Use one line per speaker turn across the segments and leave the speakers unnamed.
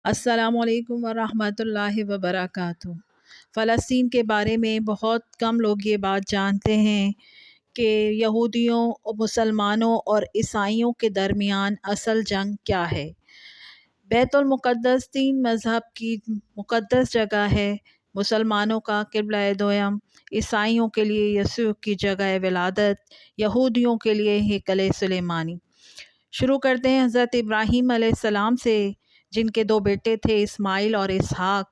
السلام علیکم ورحمۃ اللہ وبرکاتہ۔ فلسطین کے بارے میں بہت کم لوگ یہ بات جانتے ہیں کہ یہودیوں، مسلمانوں اور عیسائیوں کے درمیان اصل جنگ کیا ہے۔ بیت المقدس تین مذہب کی مقدس جگہ ہے۔ مسلمانوں کا قبلہ دوم، عیسائیوں کے لیے یسوع کی جگہ ولادت، یہودیوں کے لیے ہیکل سلیمانی۔ شروع کرتے ہیں حضرت ابراہیم علیہ السلام سے، جن کے دو بیٹے تھے، اسماعیل اور اسحاق۔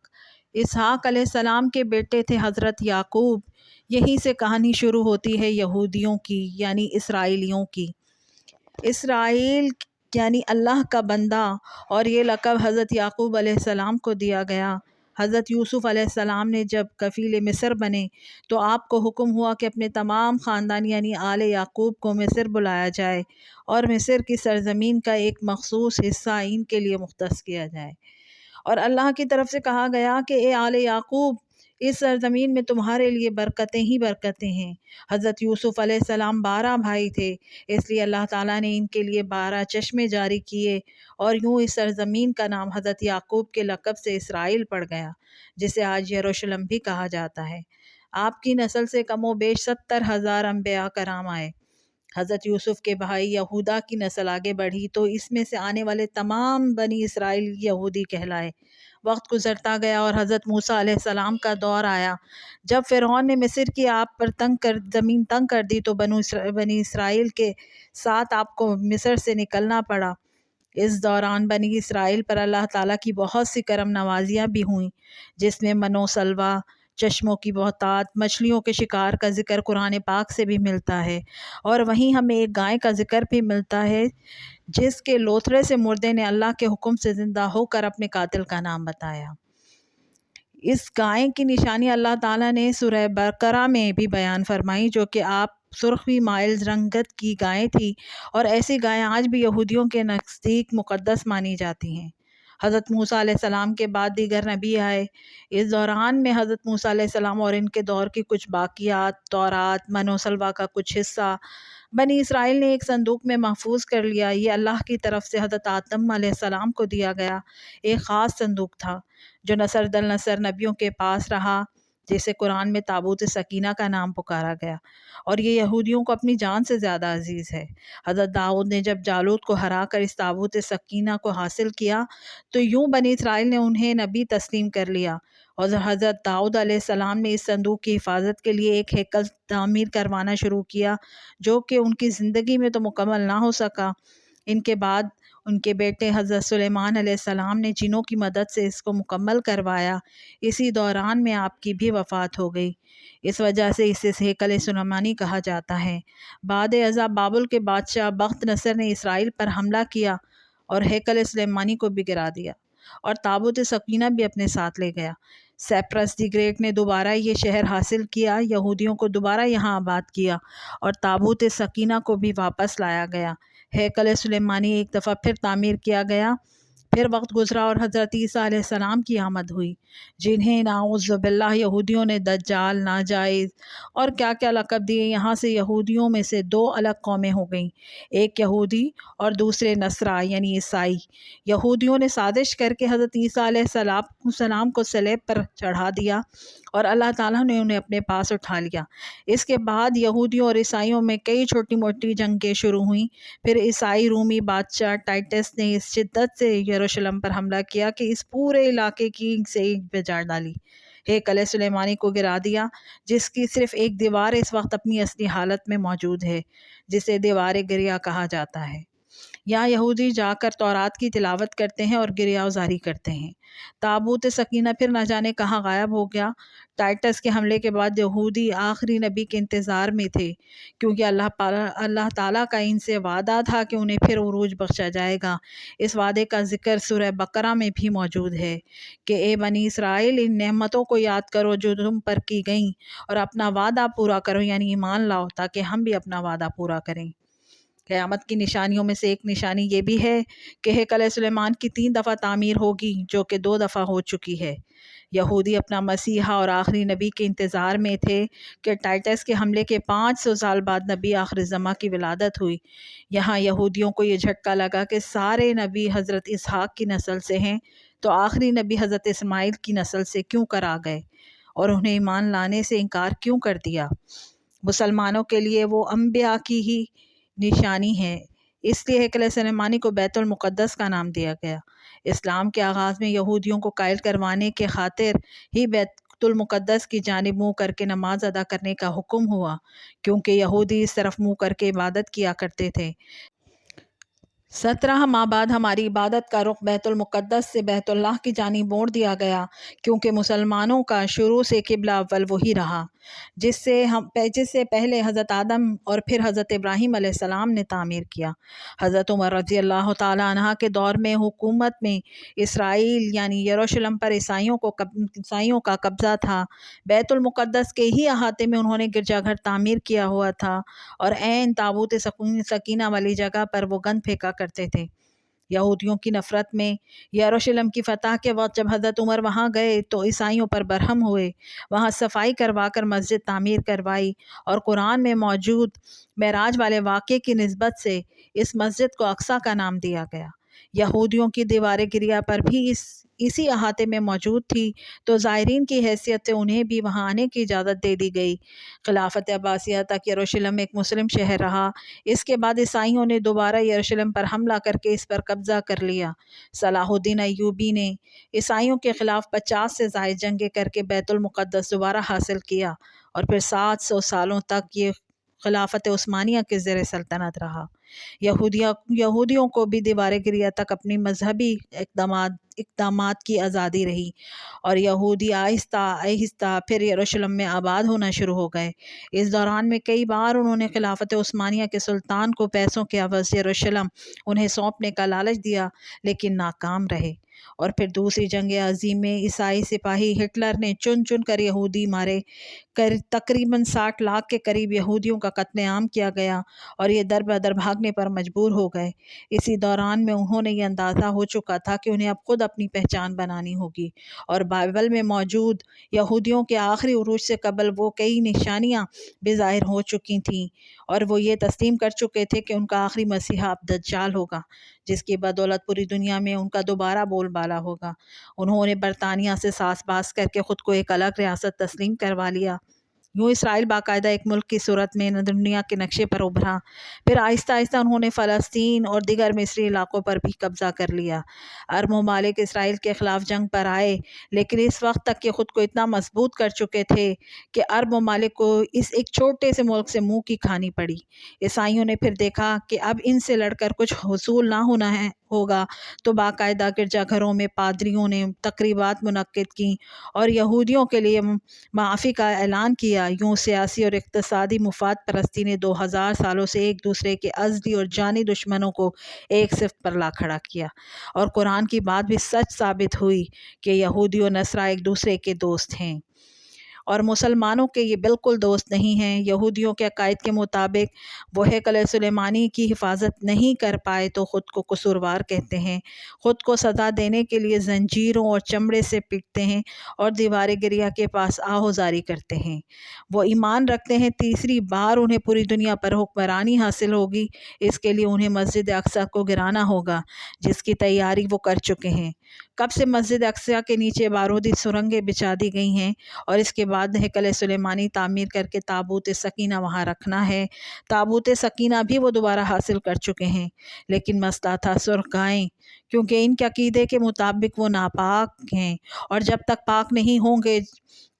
اسحاق علیہ السلام کے بیٹے تھے حضرت یعقوب۔ یہیں سے کہانی شروع ہوتی ہے یہودیوں کی، یعنی اسرائیلیوں کی۔ اسرائیل یعنی اللہ کا بندہ، اور یہ لقب حضرت یعقوب علیہ السلام کو دیا گیا۔ حضرت یوسف علیہ السلام نے جب کفیل مصر بنے تو آپ کو حکم ہوا کہ اپنے تمام خاندان یعنی آل یعقوب کو مصر بلایا جائے اور مصر کی سرزمین کا ایک مخصوص حصہ ان کے لیے مختص کیا جائے، اور اللہ کی طرف سے کہا گیا کہ اے آل یعقوب، اس سرزمین میں تمہارے لیے برکتیں ہی برکتیں ہیں۔ حضرت یوسف علیہ السلام 12 بھائی تھے، اس لیے اللہ تعالیٰ نے ان کے لیے 12 چشمے جاری کیے، اور یوں اس سرزمین کا نام حضرت یعقوب کے لقب سے اسرائیل پڑ گیا، جسے آج یروشلم بھی کہا جاتا ہے۔ آپ کی نسل سے کم و بیش 70,000 انبیاء کرام آئے۔ حضرت یوسف کے بھائی یہودا کی نسل آگے بڑھی تو اس میں سے آنے والے تمام بنی اسرائیل یہودی کہلائے۔ وقت گزرتا گیا اور حضرت موسیٰ علیہ السلام کا دور آیا۔ جب فرعون نے مصر کی آپ پر زمین تنگ کر دی تو بنی اسرائیل کے ساتھ آپ کو مصر سے نکلنا پڑا۔ اس دوران بنی اسرائیل پر اللہ تعالیٰ کی بہت سی کرم نوازیاں بھی ہوئیں، جس میں من و سلویٰ، چشموں کی بہتات، مچھلیوں کے شکار کا ذکر قرآن پاک سے بھی ملتا ہے، اور وہیں ہمیں ایک گائے کا ذکر بھی ملتا ہے جس کے لوتھڑے سے مردے نے اللہ کے حکم سے زندہ ہو کر اپنے قاتل کا نام بتایا۔ اس گائے کی نشانی اللہ تعالیٰ نے سورہ بقرہ میں بھی بیان فرمائی، جو کہ آپ سرخی مائل رنگت کی گائے تھی، اور ایسی گائیں آج بھی یہودیوں کے نزدیک مقدس مانی جاتی ہیں۔ حضرت موسیٰ علیہ السلام کے بعد دیگر نبی آئے۔ اس دوران میں حضرت موسیٰ علیہ السلام اور ان کے دور کی کچھ باقیات، تورات، من و سلویٰ کا کچھ حصہ بنی اسرائیل نے ایک صندوق میں محفوظ کر لیا۔ یہ اللہ کی طرف سے حضرت آدم علیہ السلام کو دیا گیا ایک خاص صندوق تھا، جو نسل در نسل نبیوں کے پاس رہا، جسے قرآن میں تابوت سکینہ کا نام پکارا گیا، اور یہ یہودیوں کو اپنی جان سے زیادہ عزیز ہے۔ حضرت داؤد نے جب جالوت کو ہرا کر اس تابوت سکینہ کو حاصل کیا تو یوں بنی اسرائیل نے انہیں نبی تسلیم کر لیا، اور حضرت داؤد علیہ السلام نے اس صندوق کی حفاظت کے لیے ایک ہیکل تعمیر کروانا شروع کیا، جو کہ ان کی زندگی میں تو مکمل نہ ہو سکا۔ ان کے بعد ان کے بیٹے حضرت سلیمان علیہ السلام نے جنوں کی مدد سے اس کو مکمل کروایا۔ اسی دوران میں آپ کی بھی وفات ہو گئی، اس وجہ سے اسے ہیکل سلیمانی کہا جاتا ہے۔ بعد ازاں بابل کے بادشاہ بخت نصر نے اسرائیل پر حملہ کیا اور ہیکل سلیمانی کو بھی گرا دیا، اور تابوت سکینہ بھی اپنے ساتھ لے گیا۔ سیپرس دی گریٹ نے دوبارہ یہ شہر حاصل کیا، یہودیوں کو دوبارہ یہاں آباد کیا، اور تابوت سکینہ کو بھی واپس لایا گیا۔ ہیکل سلیمانی ایک دفعہ پھر تعمیر کیا گیا۔ پھر وقت گزرا اور حضرت عیسیٰ علیہ السلام کی آمد ہوئی، جنہیں نعوذ باللہ یہودیوں نے دجال، ناجائز اور کیا کیا لقب دیے۔ یہاں سے یہودیوں میں سے 2 الگ قومیں ہو گئیں، ایک یہودی اور دوسرے نصرہ یعنی عیسائی۔ یہودیوں نے سازش کر کے حضرت عیسیٰ علیہ السلام کو صلیب پر چڑھا دیا، اور اللہ تعالیٰ نے انہیں اپنے پاس اٹھا لیا۔ اس کے بعد یہودیوں اور عیسائیوں میں کئی چھوٹی موٹی جنگیں شروع ہوئیں۔ پھر عیسائی رومی بادشاہ ٹائٹس نے اس شدت سے یروشلم پر حملہ کیا کہ اس پورے علاقے کی سے اینٹ بجا ڈالی، ہیکل سلیمانی کو گرا دیا، جس کی صرف ایک دیوار اس وقت اپنی اصلی حالت میں موجود ہے، جسے دیوار گریا کہا جاتا ہے۔ یہاں یہودی جا کر تورات کی تلاوت کرتے ہیں اور گریہ وزاری کرتے ہیں۔ تابوت سکینہ پھر نہ جانے کہاں غائب ہو گیا۔ ٹائٹس کے حملے کے بعد یہودی آخری نبی کے انتظار میں تھے، کیونکہ اللہ تعالیٰ کا ان سے وعدہ تھا کہ انہیں پھر عروج بخشا جائے گا۔ اس وعدے کا ذکر سورہ بقرہ میں بھی موجود ہے کہ اے بنی اسرائیل، ان نعمتوں کو یاد کرو جو تم پر کی گئیں، اور اپنا وعدہ پورا کرو، یعنی ایمان لاؤ، تاکہ ہم بھی اپنا وعدہ پورا کریں۔ قیامت کی نشانیوں میں سے ایک نشانی یہ بھی ہے کہ ہیکل سلیمان کی 3 دفعہ تعمیر ہوگی، جو کہ 2 دفعہ ہو چکی ہے۔ یہودی اپنا مسیحا اور آخری نبی کے انتظار میں تھے کہ ٹائٹس کے حملے کے 500 سال بعد نبی آخر الزماں کی ولادت ہوئی۔ یہاں یہودیوں کو یہ جھٹکا لگا کہ سارے نبی حضرت اسحاق کی نسل سے ہیں، تو آخری نبی حضرت اسماعیل کی نسل سے کیوں کر آ گئے اور انہیں ایمان لانے سے انکار کیوں کر دیا؟ مسلمانوں کے لیے وہ انبیاء کی ہی نشانی ہے، اس لیے ہیکل سلیمانی کو بیت المقدس کا نام دیا گیا۔ اسلام کے آغاز میں یہودیوں کو قائل کروانے کے خاطر ہی بیت المقدس کی جانب منہ کر کے نماز ادا کرنے کا حکم ہوا، کیونکہ یہودی اس طرف منہ کر کے عبادت کیا کرتے تھے۔ 17 ماہ بعد ہماری عبادت کا رخ بیت المقدس سے بیت اللہ کی جانب موڑ دیا گیا، کیونکہ مسلمانوں کا شروع سے قبلہ اول وہی رہا جس سے پہلے حضرت آدم اور پھر حضرت ابراہیم علیہ السلام نے تعمیر کیا۔ حضرت عمر رضی اللہ تعالیٰ عنہ کے دور میں حکومت میں اسرائیل یعنی یروشلم پر عیسائیوں کا قبضہ تھا۔ بیت المقدس کے ہی احاطے میں انہوں نے گرجا گھر تعمیر کیا ہوا تھا اور عین تابوت سکینہ والی جگہ پر وہ گند پھینکا کرتے تھے۔ یہودیوں کی نفرت میں یروشلم کی فتح کے وقت جب حضرت عمر وہاں گئے تو عیسائیوں پر برہم ہوئے، وہاں صفائی کروا کر مسجد تعمیر کروائی، اور قرآن میں موجود معراج والے واقعے کی نسبت سے اس مسجد کو اقصیٰ کا نام دیا گیا۔ یہودیوں کی دیوار گریا پر بھی اسی احاطے میں موجود تھی، تو زائرین کی حیثیت سے انہیں بھی وہاں آنے کی اجازت دے دی گئی۔ خلافت عباسیہ تک یروشلم ایک مسلم شہر رہا۔ اس کے بعد عیسائیوں نے دوبارہ یروشلم پر حملہ کر کے اس پر قبضہ کر لیا۔ صلاح الدین ایوبی نے عیسائیوں کے خلاف 50 سے زائد جنگیں کر کے بیت المقدس دوبارہ حاصل کیا، اور پھر 700 سالوں تک یہ خلافت عثمانیہ کے زیر سلطنت رہا۔ یہودیوں کو بھی دیوار گریا تک اپنی مذہبی اقدامات کی آزادی رہی، اور یہودی آہستہ آہستہ پھر یروشلم میں آباد ہونا شروع ہو گئے۔ اس دوران میں کئی بار انہوں نے خلافت عثمانیہ کے سلطان کو پیسوں کے عوض یروشلم انہیں سونپنے کا لالچ دیا، لیکن ناکام رہے۔ اور پھر دوسری جنگ عظیم میں عیسائی سپاہی ہٹلر نے چن چن کر یہودی مارے، تقریباً 60 لاکھ کے قریب یہودیوں کا قتل عام کیا گیا، اور یہ در بدر بھاگنے پر مجبور ہو گئے۔ اسی دوران میں انہوں نے یہ اندازہ ہو چکا تھا کہ انہیں اب خود اپنی پہچان بنانی ہوگی، اور بائبل میں موجود یہودیوں کے آخری عروج سے قبل وہ کئی نشانیاں بھی ظاہر ہو چکی تھیں، اور وہ یہ تسلیم کر چکے تھے کہ ان کا آخری مسیحا اب دجال ہوگا، جس کی بدولت پوری دنیا میں ان کا دوبارہ بول بالا ہوگا۔ انہوں نے برطانیہ سے ساز باز کر کے خود کو ایک الگ ریاست تسلیم کروا لیا۔ یوں اسرائیل باقاعدہ ایک ملک کی صورت میں دنیا کے نقشے پر ابھرا۔ پھر آہستہ آہستہ انہوں نے فلسطین اور دیگر مصری علاقوں پر بھی قبضہ کر لیا۔ عرب ممالک اسرائیل کے خلاف جنگ پر آئے، لیکن اس وقت تک کہ خود کو اتنا مضبوط کر چکے تھے کہ عرب ممالک کو اس ایک چھوٹے سے ملک سے منہ کی کھانی پڑی۔ عیسائیوں نے پھر دیکھا کہ اب ان سے لڑ کر کچھ حصول نہ ہوگا، تو باقاعدہ گرجا گھروں میں پادریوں نے تقریبات منعقد کیں اور یہودیوں کے لیے معافی کا اعلان کیا۔ یوں سیاسی اور اقتصادی مفاد پرستی نے 2000 سالوں سے ایک دوسرے کے ازلی اور جانی دشمنوں کو ایک صف پر لا کھڑا کیا، اور قرآن کی بات بھی سچ ثابت ہوئی کہ یہودی و نصارہ ایک دوسرے کے دوست ہیں، اور مسلمانوں کے یہ بالکل دوست نہیں ہیں۔ یہودیوں کے عقائد کے مطابق وہ ہیکل سلیمانی کی حفاظت نہیں کر پائے تو خود کو قصوروار کہتے ہیں، خود کو سزا دینے کے لیے زنجیروں اور چمڑے سے پیٹتے ہیں اور دیوار گریا کے پاس آہوزاری کرتے ہیں۔ وہ ایمان رکھتے ہیں تیسری بار انہیں پوری دنیا پر حکمرانی حاصل ہوگی، اس کے لیے انہیں مسجد اقصیٰ کو گرانا ہوگا، جس کی تیاری وہ کر چکے ہیں۔ کب سے مسجد اقصیٰ کے نیچے بارودی سرنگیں بچھا دی گئی ہیں، اور اس کے بعد ہیکل سلیمانی تعمیر کر کے تابوت سکینہ وہاں رکھنا ہے۔ تابوت سکینہ بھی وہ دوبارہ حاصل کر چکے ہیں، لیکن مسئلہ تھا سرخ گائیں، کیونکہ ان کے عقیدے کے مطابق وہ ناپاک ہیں، اور جب تک پاک نہیں ہوں گے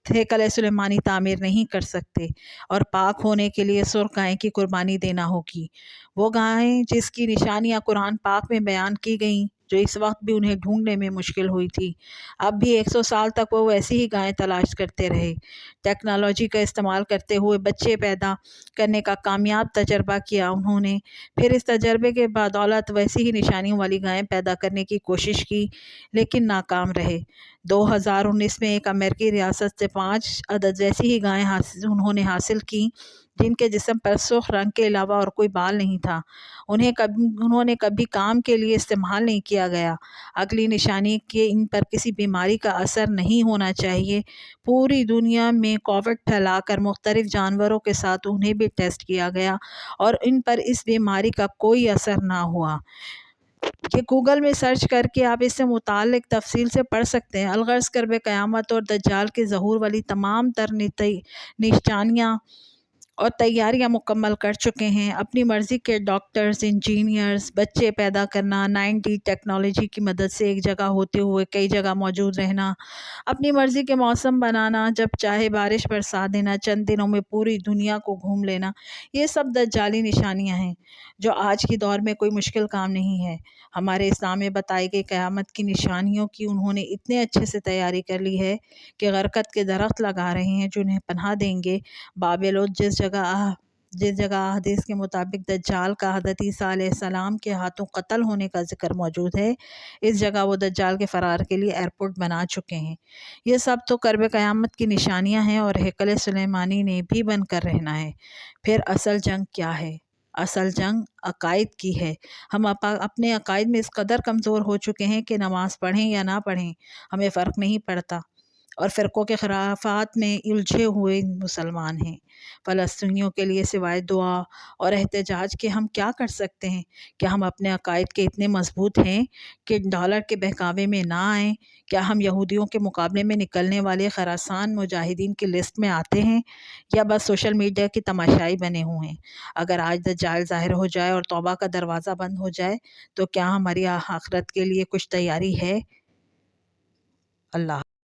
ہیکل سلیمانی تعمیر نہیں کر سکتے، اور پاک ہونے کے لیے سرخ گائے کی قربانی دینا ہوگی، وہ گائیں جس کی نشانیاں قرآن پاک میں بیان کی گئیں، جو اس وقت بھی انہیں ڈھونڈنے میں مشکل ہوئی تھی۔ اب بھی 100 سال تک وہ ویسی ہی گائیں تلاش کرتے رہے۔ ٹیکنالوجی کا استعمال کرتے ہوئے بچے پیدا کرنے کا کامیاب تجربہ کیا انہوں نے، پھر اس تجربے کے بدولت ویسی ہی نشانیوں والی گائیں پیدا کرنے کی کوشش کی، لیکن ناکام رہے۔ 2019 میں ایک امریکی ریاست سے 5 عدد ویسی ہی گائیں انہوں نے حاصل کی، جن کے جسم پر سرخ رنگ کے علاوہ اور کوئی بال نہیں تھا۔ انہوں نے کبھی کام کے لیے استعمال نہیں کیا گیا۔ اگلی نشانی کہ ان پر کسی بیماری کا اثر نہیں ہونا چاہیے۔ پوری دنیا میں کووڈ پھیلا کر مختلف جانوروں کے ساتھ انہیں بھی ٹیسٹ کیا گیا، اور ان پر اس بیماری کا کوئی اثر نہ ہوا۔ یہ گوگل میں سرچ کر کے آپ اس سے متعلق تفصیل سے پڑھ سکتے ہیں۔ الغرض قرب قیامت اور دجال کے ظہور والی تمام تر نشانیاں اور تیاریاں مکمل کر چکے ہیں۔ اپنی مرضی کے ڈاکٹرز، انجینئرز، بچے پیدا کرنا، 9D ٹیکنالوجی کی مدد سے ایک جگہ ہوتے ہوئے کئی جگہ موجود رہنا، اپنی مرضی کے موسم بنانا، جب چاہے بارش برسا دینا، چند دنوں میں پوری دنیا کو گھوم لینا، یہ سب دجالی نشانیاں ہیں جو آج کی دور میں کوئی مشکل کام نہیں ہے۔ ہمارے اسلام میں بتائی گئی قیامت کی نشانیوں کی انہوں نے اتنے اچھے سے تیاری کر لی ہے کہ غرقت کے درخت لگا رہے ہیں جو انہیں پناہ دیں گے۔ بابلون جس جگہ حدیث کے مطابق دجال کا حضرت عیسیٰ علیہ السلام کے ہاتھوں قتل ہونے کا ذکر موجود ہے، اس جگہ وہ دجال کے فرار کے لیے ایئرپورٹ بنا چکے ہیں۔ یہ سب تو قرب قیامت کی نشانیاں ہیں اور ہیکل سلیمانی نے بھی بن کر رہنا ہے۔ پھر اصل جنگ کیا ہے؟ اصل جنگ عقائد کی ہے۔ ہم اپنے عقائد میں اس قدر کمزور ہو چکے ہیں کہ نماز پڑھیں یا نہ پڑھیں ہمیں فرق نہیں پڑتا، اور فرقوں کے خرافات میں الجھے ہوئے مسلمان ہیں۔ فلسطینیوں کے لیے سوائے دعا اور احتجاج کے ہم کیا کر سکتے ہیں؟ کیا ہم اپنے عقائد کے اتنے مضبوط ہیں کہ ڈالر کے بہکاوے میں نہ آئیں؟ کیا ہم یہودیوں کے مقابلے میں نکلنے والے خراسان مجاہدین کی لسٹ میں آتے ہیں، یا بس سوشل میڈیا کی تماشائی بنے ہوئے ہیں؟ اگر آج دجال ظاہر ہو جائے اور توبہ کا دروازہ بند ہو جائے تو کیا ہماری آخرت کے لیے کچھ تیاری ہے؟ اللہ